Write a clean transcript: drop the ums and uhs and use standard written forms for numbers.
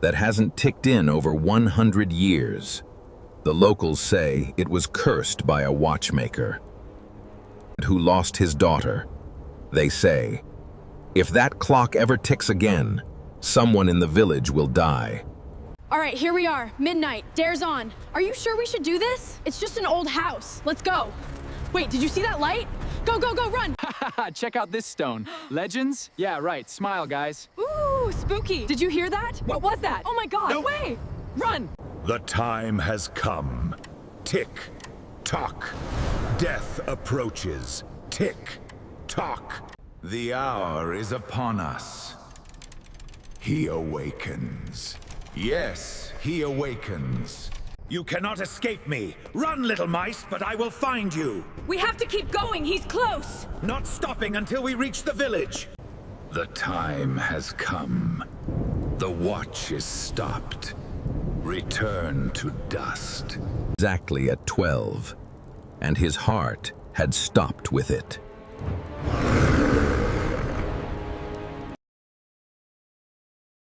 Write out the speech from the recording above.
that hasn't ticked in over 100 years. The locals say it was cursed by a watchmaker who lost his daughter. They say, if that clock ever ticks again, someone in the village will die. All right, here we are, midnight, dare's on. Are you sure we should do this? It's just an old house. Let's go. Wait, did you see that light? Go, go, go, run! Check out this stone. Legends? Yeah, right. Smile, guys. Ooh, spooky. Did you hear that? What was that? Oh my God, no way! Run! The time has come. Tick, tock. Death approaches. Tick, tock. The hour is upon us. He awakens. Yes, he awakens. You cannot escape me. Run, little mice, but I will find you. We have to keep going, he's close! Not stopping until we reach the village. The time has come. The watch is stopped. Return to dust. Exactly at 12, and his heart had stopped with it.